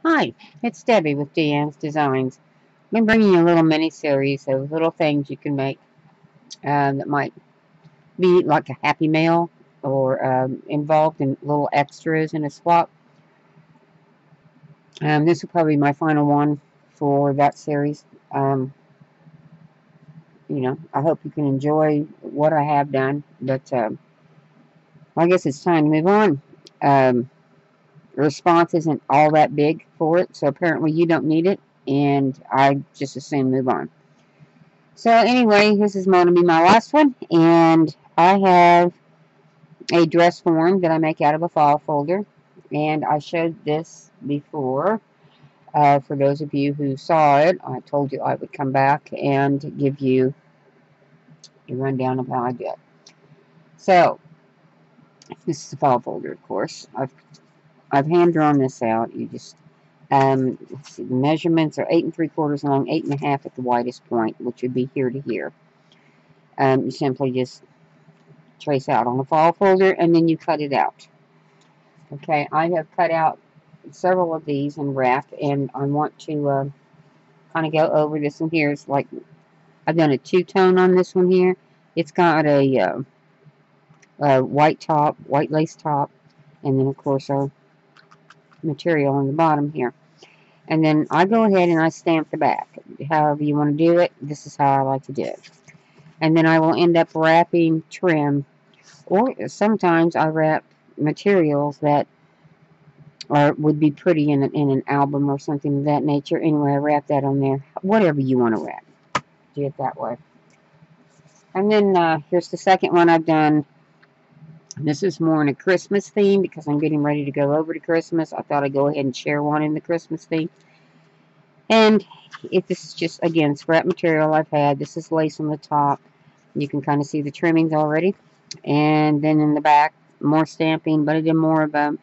Hi, it's Debbie with D.Ann's Designs. I'm bringing you a little mini series of little things you can make that might be like a happy mail or involved in little extras in a swap. This will probably be my final one for that series. Um, I hope you can enjoy what I have done, but I guess it's time to move on. Um, the response isn't all that big for it, so apparently you don't need it, and I just as soon move on. So anyway, this is going to be my last one, and I have a dress form that I make out of a file folder, and I showed this before. For those of you who saw it, I told you I would come back and give you a rundown of how I did. So this is a file folder, of course. I've hand drawn this out. You just let's see, the measurements are 8 3/4 long, 8 1/2 at the widest point, which would be here to here. You simply just trace out on the file folder and then you cut it out. Okay, I have cut out several of these and wrapped, and I want to kind of go over this one here. It's like I've done a two-tone on this one here. It's got a white top, white lace top, and then of course our material on the bottom here. And then I go ahead and I stamp the back. However you want to do it, this is how I like to do it. And then I will end up wrapping trim, or sometimes I wrap materials that would be pretty in an album or something of that nature. Anyway, I wrap that on there. Whatever you want to wrap, do it that way. And then here's the second one I've done. This is more in a Christmas theme because I'm getting ready to go over to Christmas. I thought I'd go ahead and share one in the Christmas theme. And if this is just, again, scrap material I've had. This is lace on the top. You can kind of see the trimmings already. And then in the back, more stamping, but I did more of a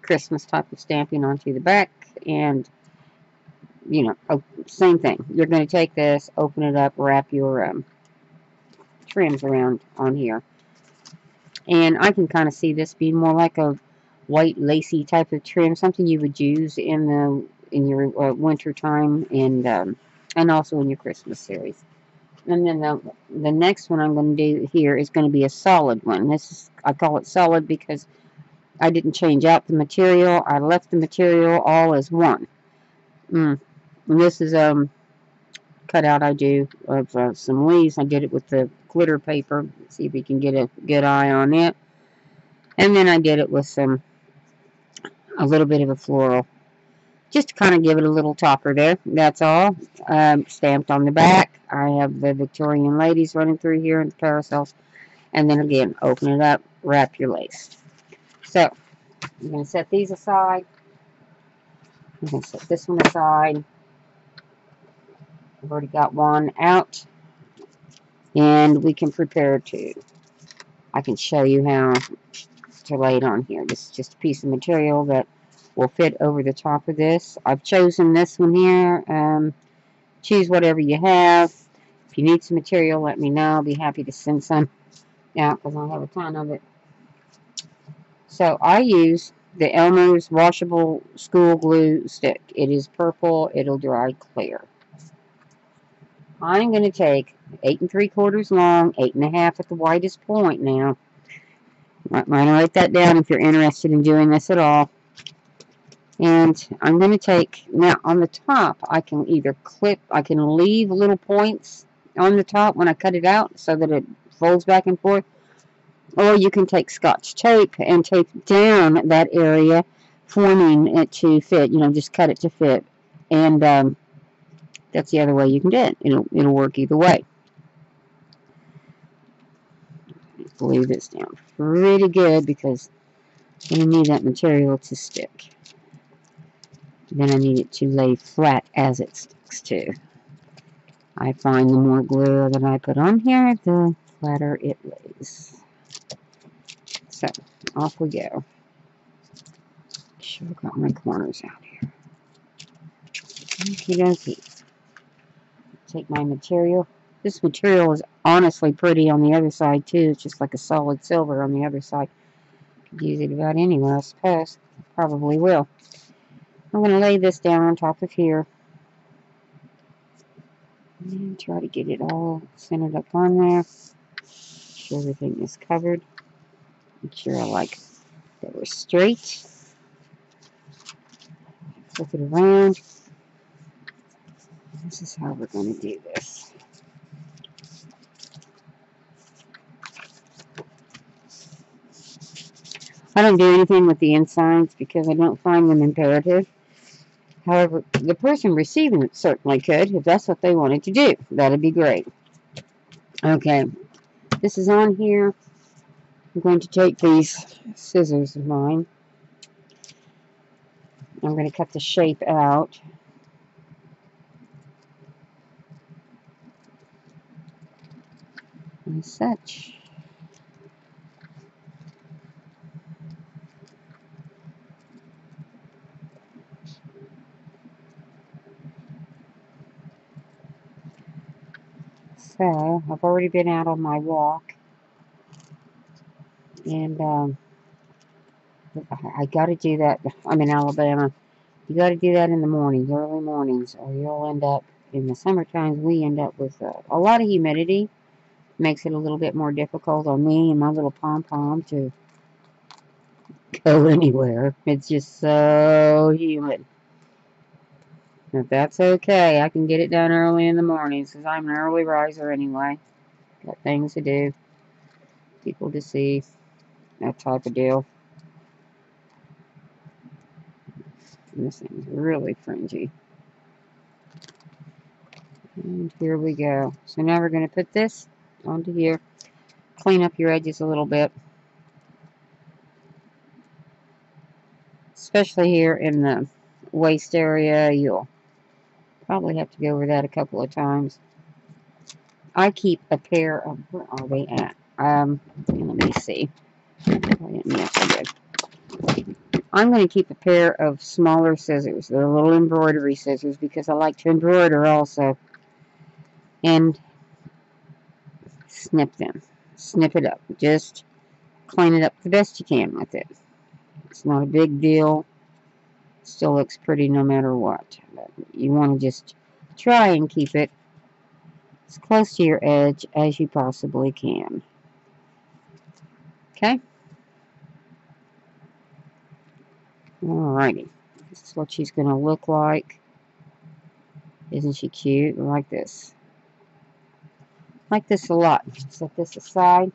Christmas type of stamping onto the back. And, same thing. You're going to take this, open it up, wrap your trims around on here. And I can kind of see this being more like a white lacy type of trim, something you would use in your winter time and also in your Christmas series. And then the next one I'm going to do here is going to be a solid one. I call it solid because I didn't change out the material. I left the material all as one. And this is cutout I do of some leaves. I did it with the glitter paper. See if you can get a good eye on it. And then I did it with a little bit of a floral, just to kind of give it a little topper there. That's all. Stamped on the back. I have the Victorian ladies running through here in the carousels. And then again, open it up, wrap your lace. So, I'm going to set these aside. I'm going to set this one aside. I've already got one out. And we can prepare I can show you how to lay it on here. This is just a piece of material that will fit over the top of this. I've chosen this one here. Choose whatever you have. If you need some material, let me know. I'll be happy to send some out because I have a ton of it. So I use the Elmer's washable school glue stick. It is purple. It'll dry clear. I'm going to take 8 3/4 long, 8 1/2 at the widest point now. Write that down if you're interested in doing this at all. And I'm going to take, now on the top, I can either I can leave little points on the top when I cut it out so that it folds back and forth. Or you can take Scotch tape and tape down that area, forming it to fit, just cut it to fit. And that's the other way you can do it. It'll work either way. Glue this down pretty good because I need that material to stick. Then I need it to lay flat as it sticks too. I find the more glue that I put on here, the flatter it lays. So, off we go. Sure got my corners out here. Okie dokie. Take my material. This material is honestly pretty on the other side too. It's just like a solid silver on the other side. Could use it about anywhere, I suppose. Probably will. I'm going to lay this down on top of here and try to get it all centered up on there. Make sure everything is covered. Make sure I like that we're straight. Flip it around. This is how we're going to do this. I don't do anything with the insides because I don't find them imperative. However, the person receiving it certainly could if that's what they wanted to do. That'd be great. Okay, this is on here. I'm going to take these scissors of mine. I'm going to cut the shape out. As such. So, I've already been out on my walk. And I got to do that. I'm in Alabama. You got to do that in the mornings, early mornings, or you'll end up, in the summer times, we end up with a lot of humidity. Makes it a little bit more difficult on me and my little pom-pom to go anywhere. It's just so humid. But that's okay. I can get it done early in the mornings because I'm an early riser anyway. Got things to do, people to see, that type of deal. And this thing's really fringy. And here we go. So now we're going to put this onto here. Clean up your edges a little bit. Especially here in the waist area, you'll probably have to go over that a couple of times. I keep a pair of, where are they at? Let me see. I'm going to keep a pair of smaller scissors. They're little embroidery scissors because I like to embroider also. And snip them. Snip it up. Just clean it up the best you can with it. It's not a big deal. Still looks pretty no matter what. But you want to just try and keep it as close to your edge as you possibly can. Okay? Alrighty. This is what she's going to look like. Isn't she cute? I like this. I like this a lot. Set this aside.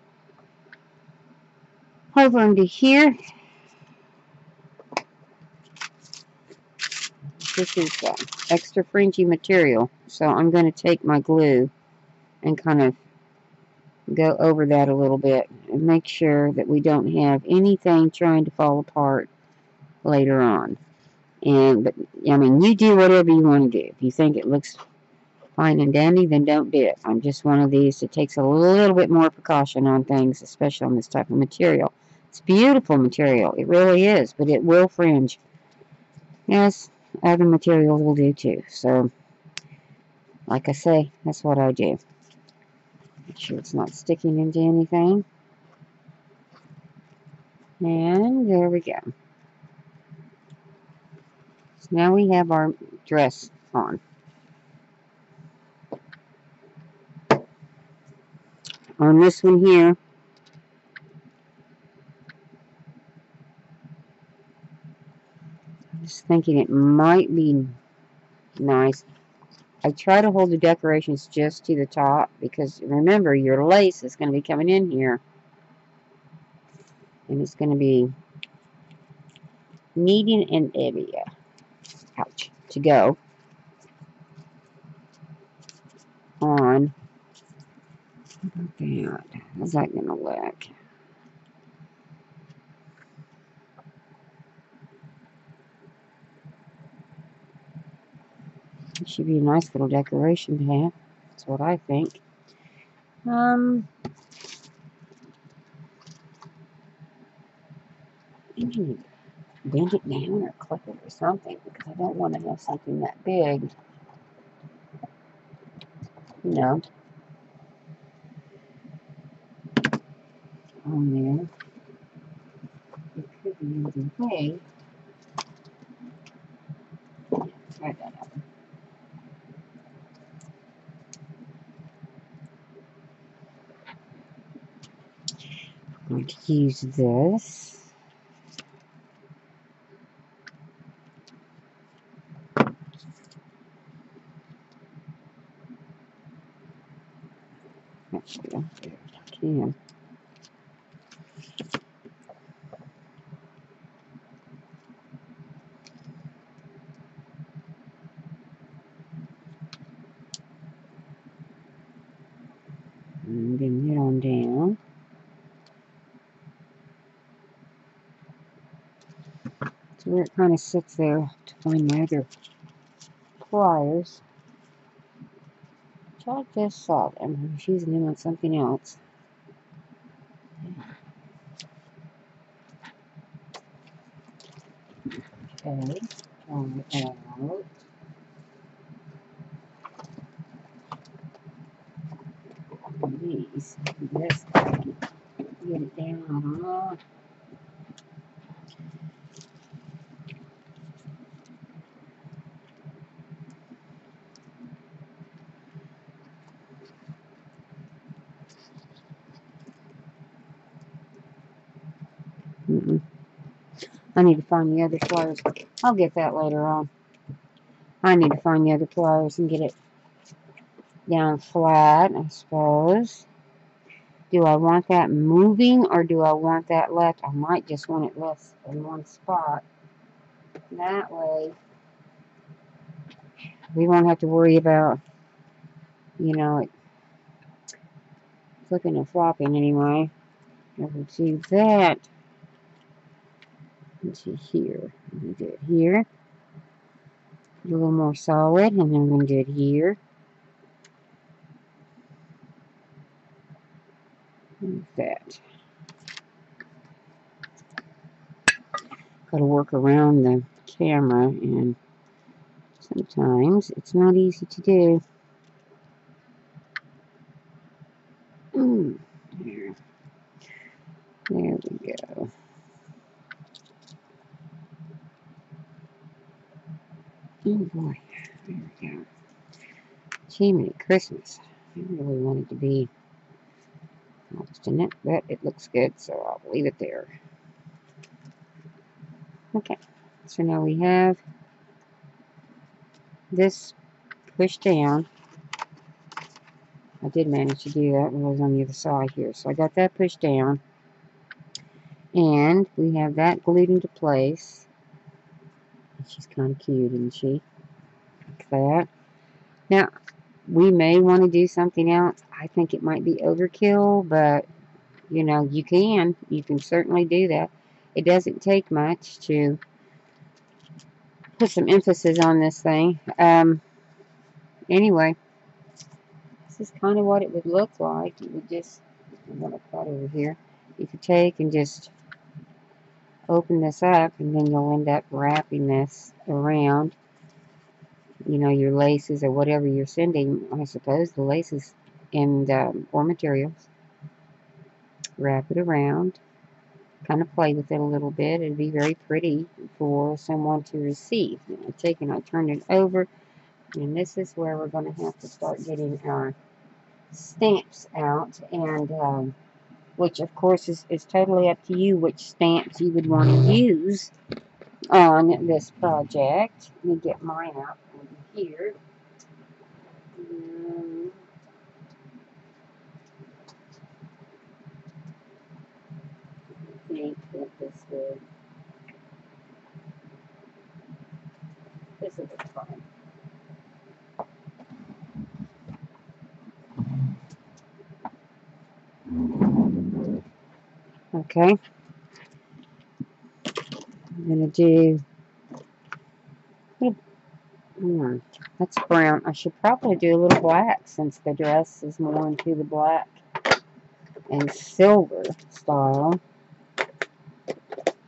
Over into here. This is extra fringy material. So I'm going to take my glue and kind of go over that a little bit and make sure that we don't have anything trying to fall apart later on. But I mean, you do whatever you want to do. If you think it looks fine and dandy, then don't do it. I'm just one of these that takes a little bit more precaution on things, especially on this type of material. It's beautiful material. It really is, but it will fringe. Yes, other materials will do too. So, like I say, that's what I do. Make sure it's not sticking into anything. And there we go. So now we have our dress on. On this one here, I'm just thinking it might be nice. I try to hold the decorations just to the top because remember your lace is going to be coming in here. And it's going to be needing an area, ouch, to go on. How about that? How's that going to look? It should be a nice little decoration to have. That's what I think. I need to bend it down or clip it or something because I don't want to have something that big, you know, on there. It could be in the way. Try that out. I'm going to use this. Actually, I'll do it if I can. And then get on down. So where it kind of sits there to find my other pliers. I just saw them. I was using them on something else. Okay, try it out. These, this, get it down. I need to find the other pliers. I'll get that later on. I need to find the other pliers and get it down flat, I suppose. Do I want that moving or do I want that left? I might just want it left in one spot. That way, we won't have to worry about, you know, it flipping and flopping anyway. We'll do that. Let's see here. We'll do it here. A little more solid, and then I'm going to do it here. Like that. Got to work around the camera, and sometimes it's not easy to do. There. There we go. Oh boy. There we go. Jiminy Christmas. I really want it to be almost in it, but it looks good, so I'll leave it there. Okay. So now we have this pushed down. I did manage to do that when I was on the other side here. So I got that pushed down. And we have that glued into place. She's kind of cute, isn't she? Like that. Now, we may want to do something else. I think it might be overkill, but, you know, you can. You can certainly do that. It doesn't take much to put some emphasis on this thing. Anyway, this is kind of what it would look like. You would just, I'm going to cut over here. You could take and just open this up, and then you'll end up wrapping this around, you know, your laces or whatever you're sending, I suppose, the laces and or materials. Wrap it around, kind of play with it a little bit. It'd be very pretty for someone to receive. I take and I turn it over, and this is where we're going to have to start getting our stamps out, and which of course is totally up to you which stamps you would want to use on this project. Let me get mine out over here. I think that this will be fine. Okay. I'm gonna do. That's brown. I should probably do a little black since the dress is more into the black and silver style.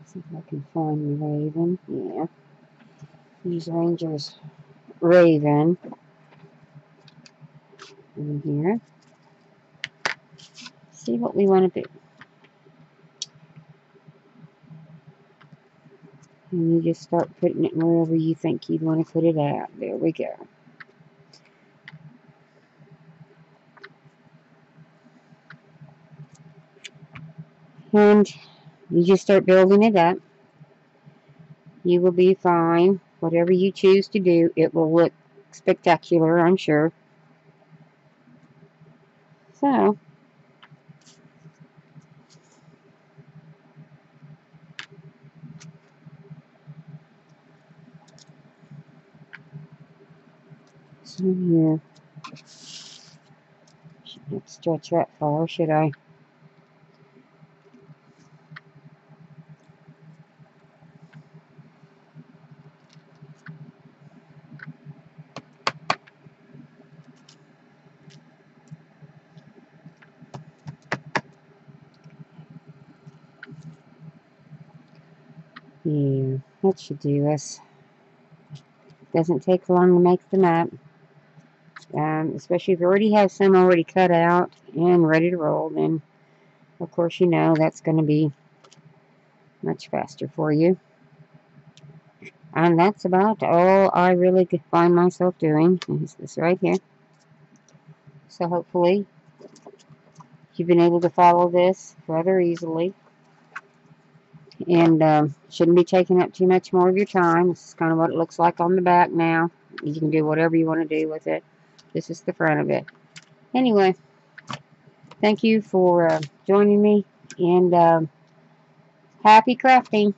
See if I can find the raven. Yeah. Use Ranger's raven in here. See what we want to do. And you just start putting it wherever you think you'd want to put it at. There we go. And you just start building it up. You will be fine. Whatever you choose to do, it will look spectacular, I'm sure. So, here. Shouldn't stretch that far, should I? Yeah, that should do us. Doesn't take long to make the map. Especially if you already have some already cut out and ready to roll, then of course you know that's going to be much faster for you. And that's about all I really could find myself doing is this right here. So hopefully you've been able to follow this rather easily. And shouldn't be taking up too much more of your time. This is kind of what it looks like on the back now. You can do whatever you want to do with it. This is the front of it. Anyway, thank you for joining me, and happy crafting.